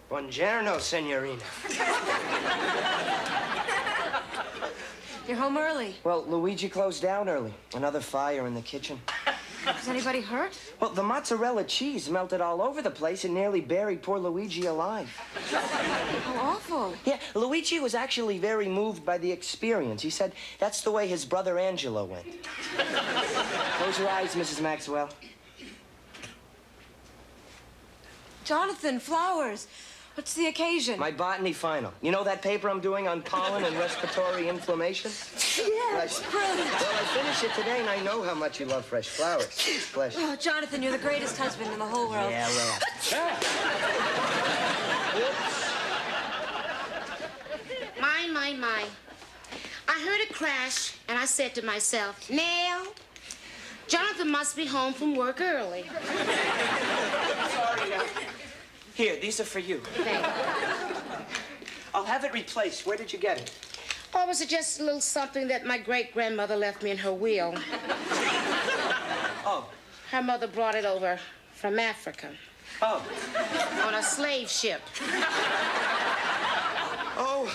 Buongiorno, signorina. You're home early. Well, Luigi closed down early. Another fire in the kitchen. Is anybody hurt? Well, the mozzarella cheese melted all over the place and nearly buried poor Luigi alive. How awful. Yeah, Luigi was actually very moved by the experience. He said that's the way his brother Angelo went. Close your eyes, Mrs. Maxwell. Jonathan, flowers. What's the occasion? My botany final. You know that paper I'm doing on pollen and respiratory inflammation? Yes, brilliant. Well, I finished it today, and I know how much you love fresh flowers. Bless you. Oh, Jonathan, you're the greatest husband in the whole world. Yeah, well. My. I heard a crash, and I said to myself, now, Jonathan must be home from work early. Sorry now. Here, these are for you. Thank you. I'll have it replaced. Where did you get it? Or was it just a little something that my great-grandmother left me in her will? Oh. Her mother brought it over from Africa. Oh. On a slave ship. Oh,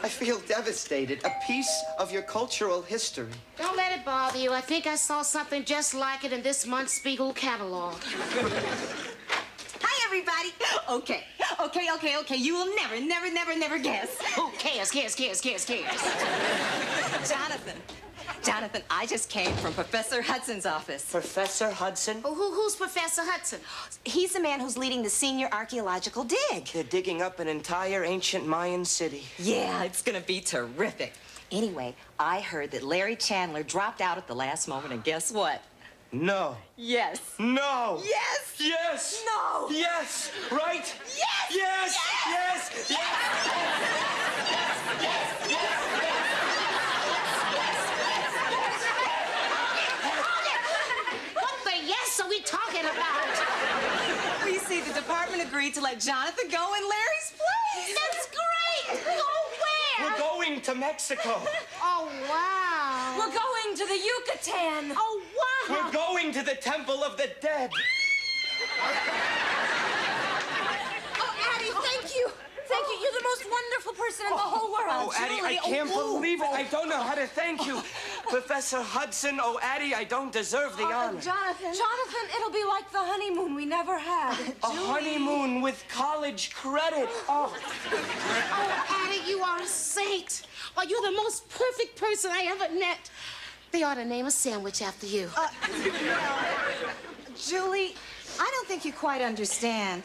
I feel devastated. A piece of your cultural history. Don't let it bother you. I think I saw something just like it in this month's Spiegel catalog. Hi, everybody. Okay. You will never guess. Who cares? Jonathan, I just came from Professor Hudson's office. Professor Hudson? Oh, who's Professor Hudson? He's the man who's leading the senior archaeological dig. They're digging up an entire ancient Mayan city. Yeah, it's gonna be terrific. Anyway, I heard that Larry Chandler dropped out at the last moment, and guess what? No. Yes. No. Yes. Yes. No. Yes. Right? Yes. Yes. Yes. Yes. What the yes are we talking about? Well, you see, the department agreed to let Jonathan go in Larry's place. That's great. Go where? We're going to Mexico. Oh, wow. We're going to the Yucatan. Oh, wow. We're going to the Temple of the Dead. Oh, Addie, thank you. Thank you. You're the most wonderful person in the whole world. Oh, Addie, I can't believe it. I don't know how to thank you. Professor Hudson, oh, Addie, I don't deserve the honor. Jonathan, it'll be like the honeymoon we never had. A honeymoon with college credit. Oh. Oh, Addie, you are a saint. Oh, you're the most perfect person I ever met. They ought to name a sandwich after you. Julie, I don't think you quite understand.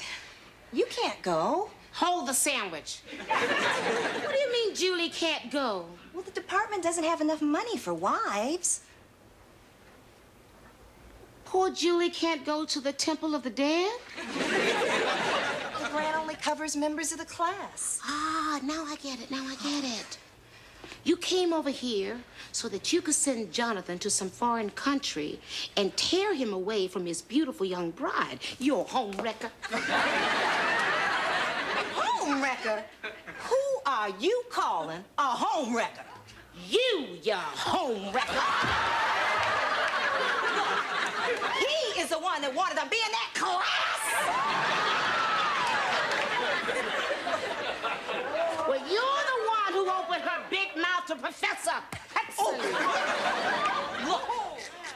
You can't go. Hold the sandwich. What do you mean Julie can't go? Well, the department doesn't have enough money for wives. Poor Julie can't go to the Temple of the Dead? The grant only covers members of the class. Ah, now I get it. You came over here so that you could send Jonathan to some foreign country and tear him away from his beautiful young bride. You're a home wrecker. Home wrecker? Who are you calling a home wrecker? You home wrecker. He is the one that wanted to be in that class. Well, you're the one who opened her big mouth to Professor Hudson. Look,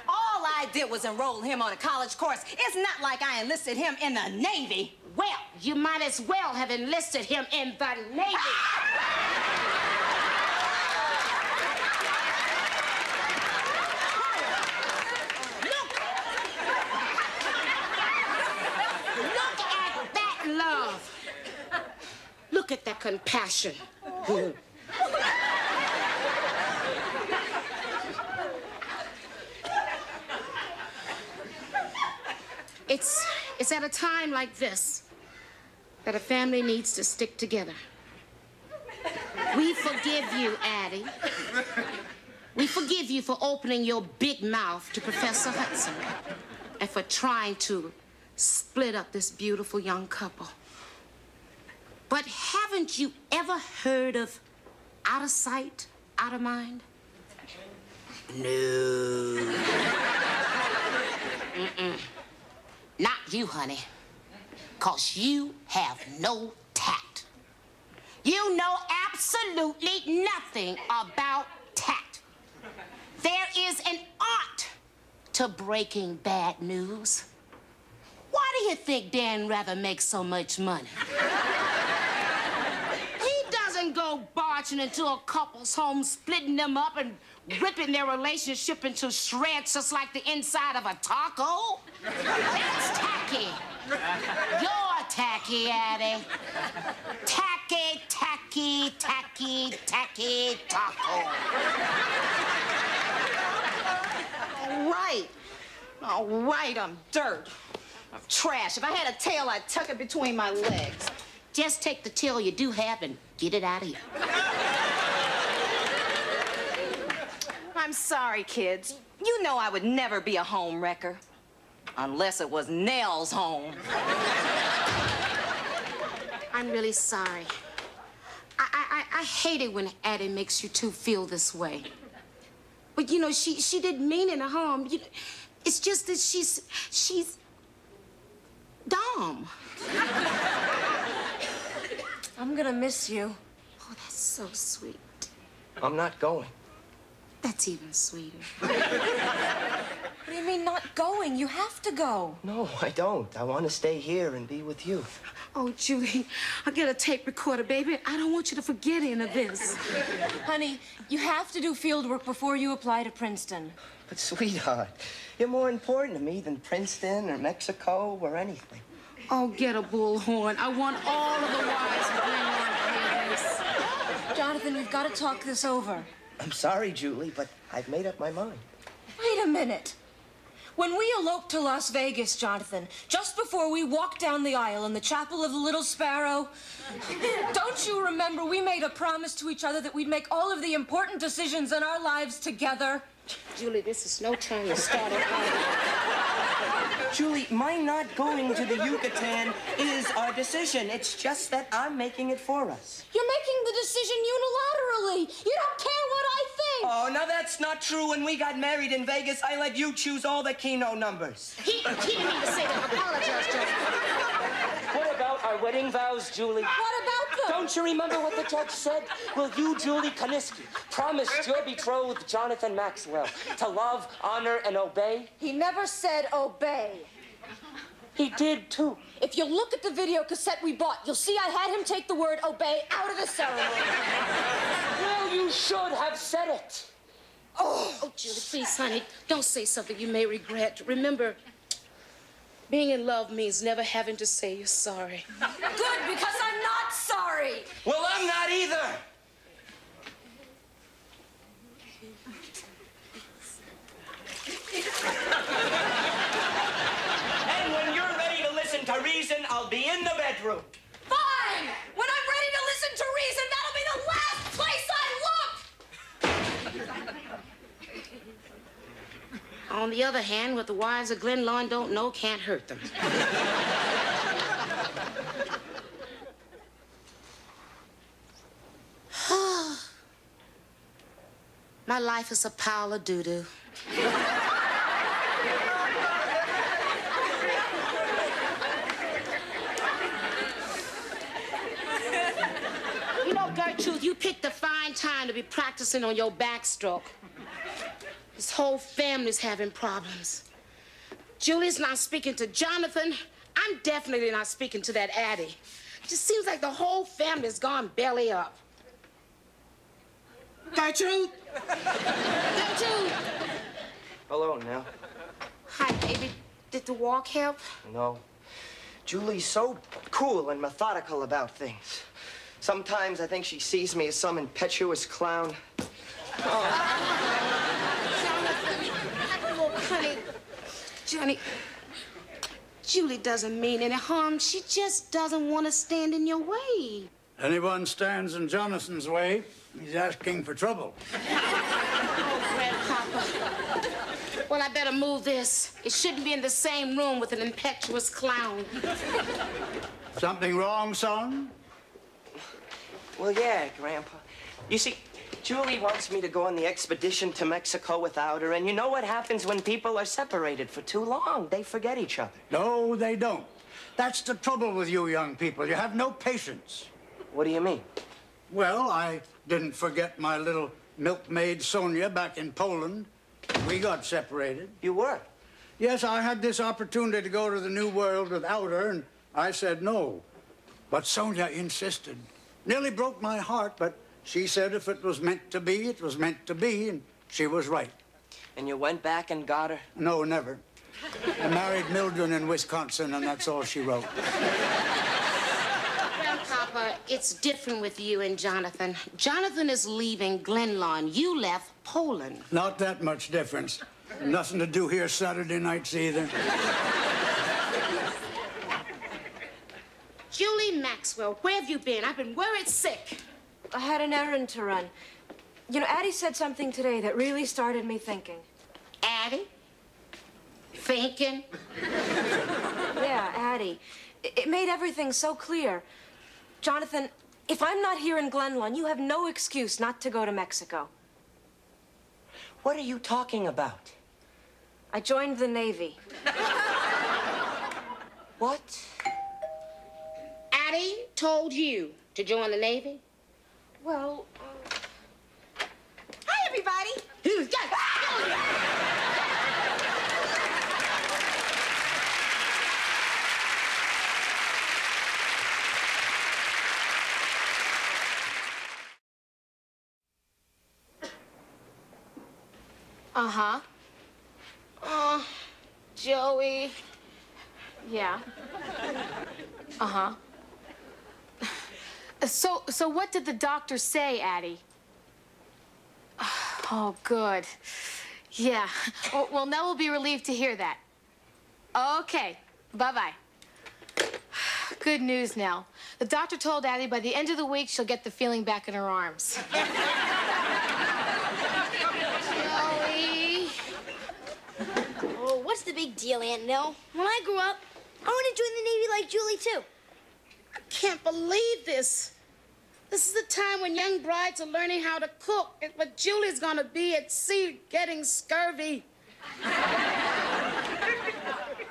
all I did was enroll him on a college course. It's not like I enlisted him in the Navy. Well, you might as well have enlisted him in the Navy. Look at that love. Look at that compassion. It's at a time like this that a family needs to stick together. We forgive you, Addie. We forgive you for opening your big mouth to Professor Hudson and for trying to split up this beautiful young couple. But haven't you ever heard of out of sight, out of mind? No. Not you, honey. 'cause you have no tact. You know absolutely nothing about tact. There is an art to breaking bad news. Why do you think Dan Rather makes so much money? He doesn't go barging into a couple's home, splitting them up and ripping their relationship into shreds just like the inside of a taco. That's tacky. You're tacky, Addie. Tacky, tacky, tacky, tacky, taco. All right, I'm dirt. I'm trash. If I had a tail, I'd tuck it between my legs. Just take the tail you do have and get it out of here. I'm sorry, kids. You know I would never be a home wrecker. Unless it was Nell's home. I'm really sorry. I hate it when Addie makes you two feel this way. But, you know, she didn't mean any harm. It's just that she's dumb. I'm gonna miss you. Oh, that's so sweet. I'm not going. That's even sweeter. What do you mean not going? You have to go. No, I don't. I want to stay here and be with you. Oh, Julie, I'll get a tape recorder, baby. I don't want you to forget any of this. Honey, you have to do field work before you apply to Princeton. But, sweetheart, you're more important to me than Princeton or Mexico or anything. Oh, get a bullhorn. I want all of the wives to bring on hear this. Jonathan, we've got to talk this over. I'm sorry, Julie, but I've made up my mind. Wait a minute. When we eloped to Las Vegas, Jonathan, just before we walked down the aisle in the Chapel of the Little Sparrow, don't you remember we made a promise to each other that we'd make all of the important decisions in our lives together? Julie, this is no time to start it out. Julie, my not going to the Yucatan is our decision. It's just that I'm making it for us. You're making the decision unilaterally. You don't care what I think. Oh, now that's not true. When we got married in Vegas, I let you choose all the Keno numbers. He didn't mean to say that. Apologize, Julie. What about our wedding vows, Julie? What about them? Don't you remember what the judge said? Will you, Julie Koniski, promise your betrothed Jonathan Maxwell to love, honor, and obey? He never said obey. He did, too. If you look at the video cassette we bought, you'll see I had him take the word obey out of the ceremony. Well, you should have said it. Oh, Julie, please, honey, don't say something you may regret. Remember, being in love means never having to say you're sorry. Good, because I'm not sorry. Well, I'm not either. And when you're ready to listen to reason, I'll be in the bedroom. Fine! When I'm ready to listen to reason, that'll be the last place I look! On the other hand, what the wives of Glen Lawn don't know can't hurt them. My life is a pile of doo-doo. You know, Gertrude, you picked a fine time to be practicing on your backstroke. This whole family's having problems. Julie's not speaking to Jonathan. I'm definitely not speaking to that Addie. It just seems like the whole family's gone belly up. Gertrude? Gertrude? Hello, Nell. Hi, baby. Did the walk help? No. Julie's so cool and methodical about things. Sometimes I think she sees me as some impetuous clown. Oh, honey. Johnny, Julie doesn't mean any harm. She just doesn't want to stand in your way. Anyone stands in Jonathan's way, he's asking for trouble. Oh, Grandpapa. Well, I better move this. It shouldn't be in the same room with an impetuous clown. Something wrong, son? Well, yeah, Grandpa. You see, Julie wants me to go on the expedition to Mexico without her, and you know what happens when people are separated for too long? They forget each other. No, they don't. That's the trouble with you young people. You have no patience. What do you mean? Well, I didn't forget my little milkmaid Sonia back in Poland. We got separated. You were? Yes, I had this opportunity to go to the New World without her, and I said no. But Sonia insisted. Nearly broke my heart, but she said if it was meant to be, it was meant to be, and she was right. And you went back and got her? No, never. I married Mildred in Wisconsin, and that's all she wrote. Grandpapa, it's different with you and Jonathan. Jonathan is leaving Glenlawn. You left Poland. Not that much difference. Nothing to do here Saturday nights either. Julie Maxwell, where have you been? I've been worried sick. I had an errand to run. You know, Addie said something today that really started me thinking. Addie? Thinking? Yeah, Addie. It made everything so clear. Jonathan, if I'm not here in Glenlawn, you have no excuse not to go to Mexico. What are you talking about? I joined the Navy. What? Addie told you to join the Navy? Well, Hi, everybody. Who's got uh-huh. Oh, Joey. Yeah. Uh-huh. So what did the doctor say, Addie? Oh, good. Yeah. Well, Nell will be relieved to hear that. Okay. Bye-bye. Good news, Nell. The doctor told Addie by the end of the week she'll get the feeling back in her arms. Joey. Oh, what's the big deal, Aunt Nell? When I grow up, I want to join the Navy like Julie, too. I can't believe this. This is the time when young brides are learning how to cook, but Julie's gonna be at sea getting scurvy. Yeah,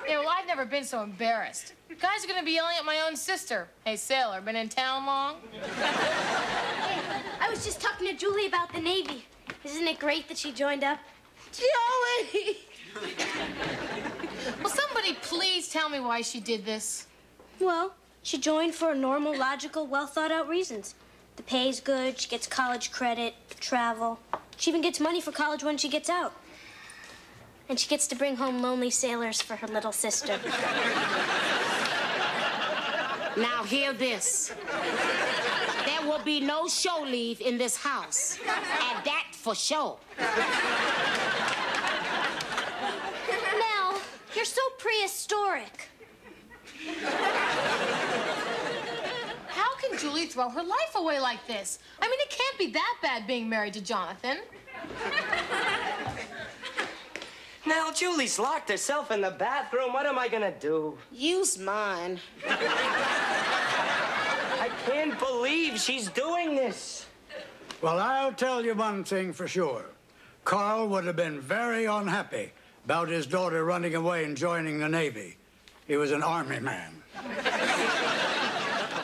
well, I've never been so embarrassed. Guys are gonna be yelling at my own sister. Hey, sailor, been in town long? I was just talking to Julie about the Navy. Isn't it great that she joined up? Joey! Will somebody please tell me why she did this? Well, she joined for normal, logical, well-thought-out reasons. The pay's good, she gets college credit, travel. She even gets money for college when she gets out. And she gets to bring home lonely sailors for her little sister. Now hear this. There will be no show leave in this house. And that for sure. Nell, you're so prehistoric. How can Julie throw her life away like this? I mean, it can't be that bad being married to Jonathan. Now, Julie's locked herself in the bathroom. What am I gonna do? Use mine. I can't believe she's doing this. Well, I'll tell you one thing for sure. Carl would have been very unhappy about his daughter running away and joining the Navy. He was an army man.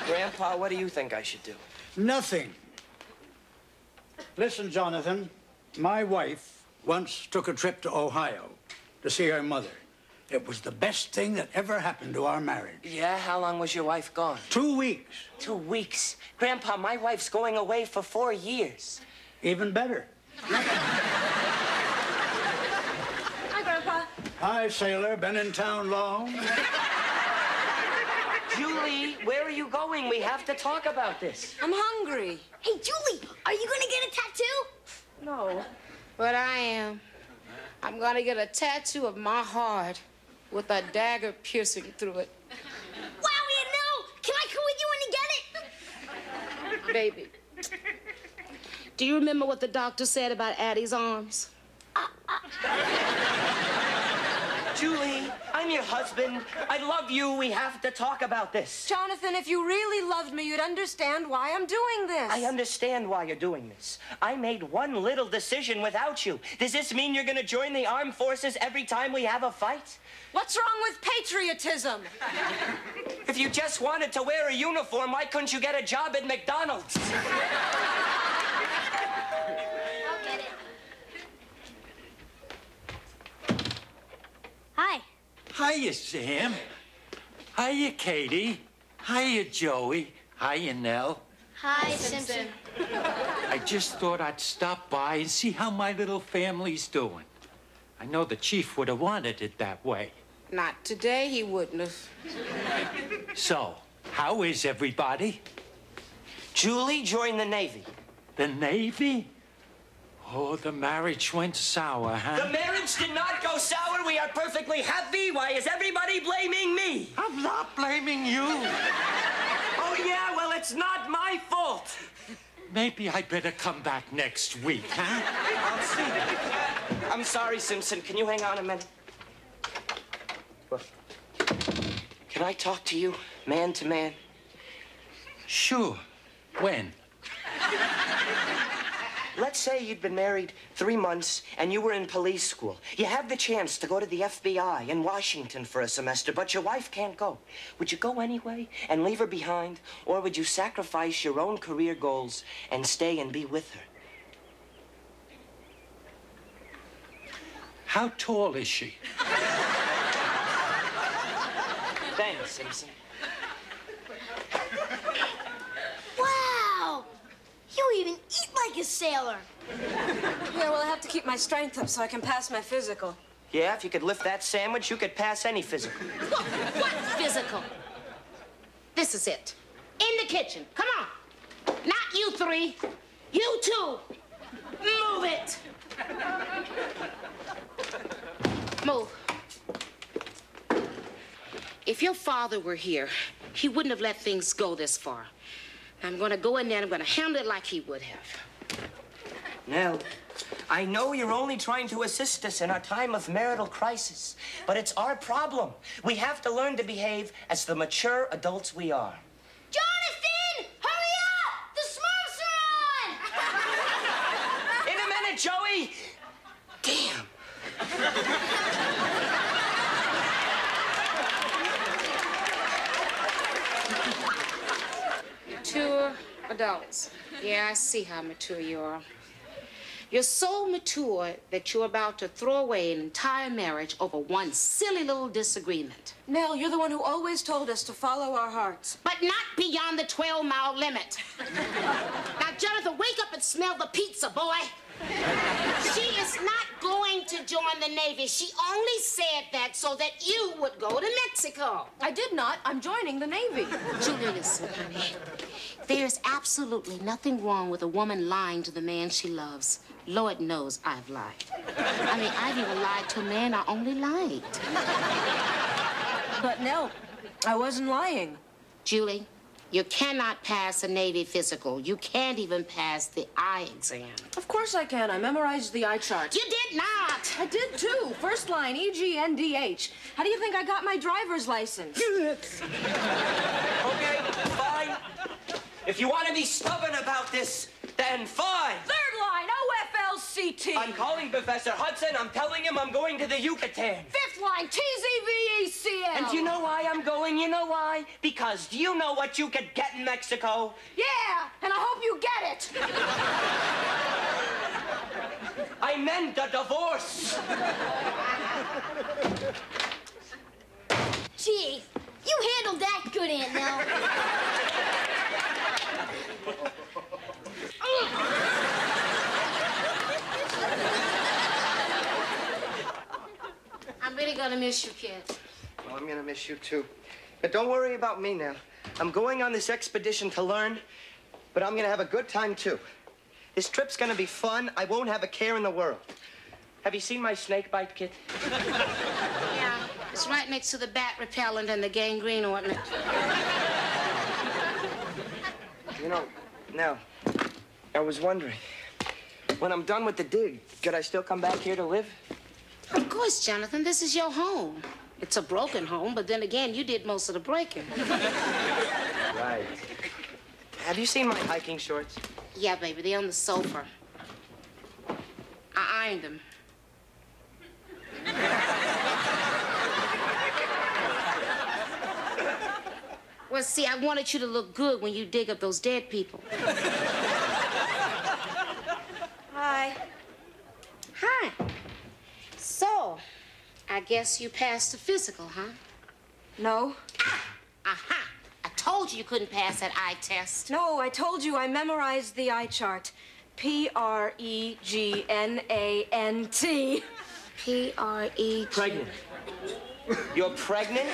Grandpa, what do you think I should do? Nothing. Listen, Jonathan, my wife once took a trip to Ohio to see her mother. It was the best thing that ever happened to our marriage. Yeah? How long was your wife gone? 2 weeks. 2 weeks. Grandpa, my wife's going away for 4 years. Even better. Hi, Grandpa. Hi, sailor. Been in town long? Julie, where are you going? We have to talk about this. I'm hungry. Hey, Julie, are you gonna get a tattoo? No. But I am. I'm gonna get a tattoo of my heart with a dagger piercing through it. Wow, Aunt Nell, can I come with you when you get it? Baby, do you remember what the doctor said about Addie's arms? Julie, I I'm your husband. I love you. We have to talk about this. Jonathan, if you really loved me, you'd understand why I'm doing this. I understand why you're doing this. I made one little decision without you. Does this mean you're going to join the armed forces every time we have a fight? What's wrong with patriotism? If you just wanted to wear a uniform, why couldn't you get a job at McDonald's? I'll get it. Hi. Hiya, Sam. Hiya, Katie. Hiya, Joey. Hiya, Nell. Hi, Simpson. I just thought I'd stop by and see how my little family's doing. I know the chief would have wanted it that way. Not today, he wouldn't have. So, how is everybody? Julie joined the Navy. The Navy? Oh, the marriage went sour, huh? The marriage did not go sour. We are perfectly happy. Why is everybody blaming me? I'm not blaming you. Oh, yeah? Well, it's not my fault. Maybe I better come back next week, huh? I'll see. I'm sorry, Simpson. Can you hang on a minute? Can I talk to you, man to man? Sure. When? Let's say you'd been married 3 months and you were in police school. You have the chance to go to the FBI in Washington for a semester, but your wife can't go. Would you go anyway and leave her behind? Or would you sacrifice your own career goals and stay and be with her? How tall is she? Thanks, Simpson. Wow! You even eat like a sailor. Yeah, well, I have to keep my strength up so I can pass my physical. Yeah, if you could lift that sandwich, you could pass any physical. What physical? This is it. In the kitchen. Come on. Not you three. You two. Move it. Move. If your father were here, he wouldn't have let things go this far. I'm going to go in there and I'm going to handle it like he would have. Nell, I know you're only trying to assist us in our time of marital crisis, but it's our problem. We have to learn to behave as the mature adults we are. Jonathan! Hurry up! The Smurfs are on! In a minute, Joey! Damn. Mature adults. Yeah, I see how mature you are. You're so mature that you're about to throw away an entire marriage over one silly little disagreement. Nell, you're the one who always told us to follow our hearts. But not beyond the 12-mile limit. Now, Jonathan, wake up and smell the pizza, boy. She is not going to join the Navy. She only said that so that you would go to Mexico. I did not. I'm joining the Navy. Julia, listen, honey. There's absolutely nothing wrong with a woman lying to the man she loves. Lord knows I've lied. I mean, I've even lied to a man I only liked. But Nell, I wasn't lying. Julie, you cannot pass a Navy physical. You can't even pass the eye exam. Of course I can. I memorized the eye chart. You did not! I did too. First line, EGNDH. How do you think I got my driver's license? Okay, fine. If you want to be stubborn about this, then fine. Third line, OFLCT. I'm calling Professor Hudson. I'm telling him I'm going to the Yucatan. Fifth line, TZVECL. And do you know why I'm going? You know why? Because do you know what you could get in Mexico? Yeah, and I hope you get it. I meant a divorce. Gee, you handled that good, Aunt Nell. I'm really gonna miss you, kid. Well, I'm gonna miss you too. But don't worry about me now. I'm going on this expedition to learn, but I'm gonna have a good time too. This trip's gonna be fun. I won't have a care in the world. Have you seen my snake bite kit? Yeah, it's right next to the bat repellent and the gangrene ointment. You know, now, I was wondering, when I'm done with the dig, could I still come back here to live? Of course, Jonathan, this is your home. It's a broken home, but then again, you did most of the breaking. Right. Have you seen my hiking shorts? Yeah, baby, they're on the sofa. I ironed them. Well, see, I wanted you to look good when you dig up those dead people. Hi. Hi. So, I guess you passed the physical, huh? No. Aha! I told you you couldn't pass that eye test. No, I told you I memorized the eye chart. Pregnant. P-R-E-G... Pregnant. You're pregnant?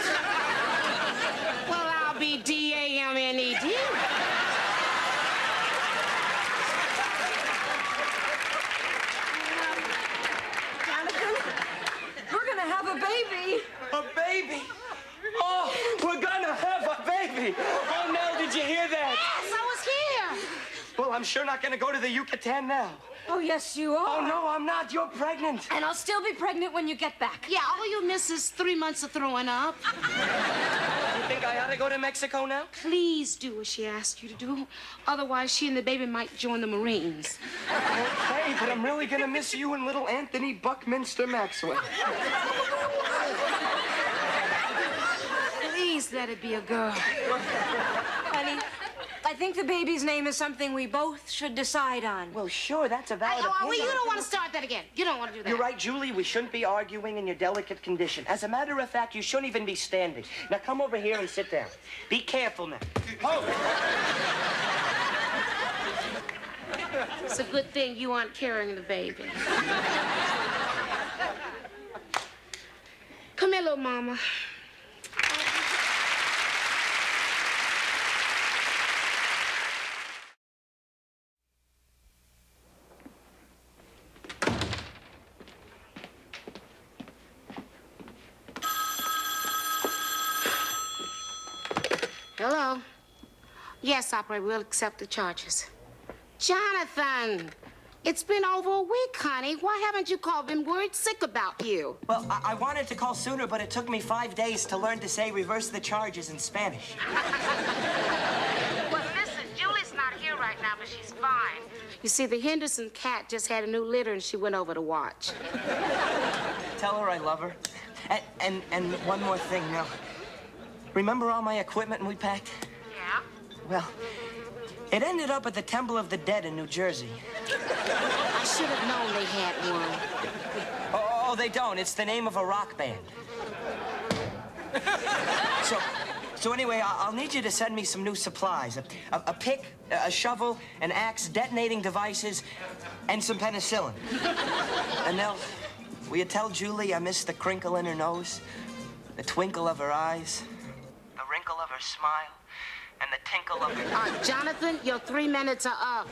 Well, I'll be D-A-M-N-E-D. Jonathan, we're gonna have a baby. A baby? Oh, we're gonna have a baby. Oh, Nell, did you hear that? Yes, I was here. Well, I'm sure not gonna go to the Yucatan now. Oh, yes, you are. Oh, no, I'm not. You're pregnant. And I'll still be pregnant when you get back. Yeah, all you miss is 3 months of throwing up. You think I ought to go to Mexico now? Please do what she asked you to do. Otherwise, she and the baby might join the Marines. Okay, but I'm really gonna miss you and little Anthony Buckminster Maxwell. Please let it be a girl. Honey, I think the baby's name is something we both should decide on. Well, sure, that's a valid Well, opinion. you don't want to start that again. You don't want to do that. You're right, Julie. We shouldn't be arguing in your delicate condition. As a matter of fact, you shouldn't even be standing. Now, come over here and sit down. Be careful now. Oh! It's a good thing you aren't carrying the baby. Come here, little mama. Hello? Yes, operator, we'll accept the charges. Jonathan, it's been over a week, honey. Why haven't you called? Been worried sick about you. Well, I wanted to call sooner, but it took me 5 days to learn to say reverse the charges in Spanish. Well, listen, Julie's not here right now, but she's fine. You see, the Henderson cat just had a new litter, and she went over to watch. Tell her I love her. And one more thing now. Remember all my equipment we packed? Yeah? Well, it ended up at the Temple of the Dead in New Jersey. I should have known they had one. Oh, they don't. It's the name of a rock band. So anyway, I'll need you to send me some new supplies. A pick, a shovel, an axe, detonating devices, and some penicillin. And now, will you tell Julie I miss the crinkle in her nose, the twinkle of her eyes, the wrinkle of her smile, and the tinkle of her... Jonathan, your 3 minutes are up.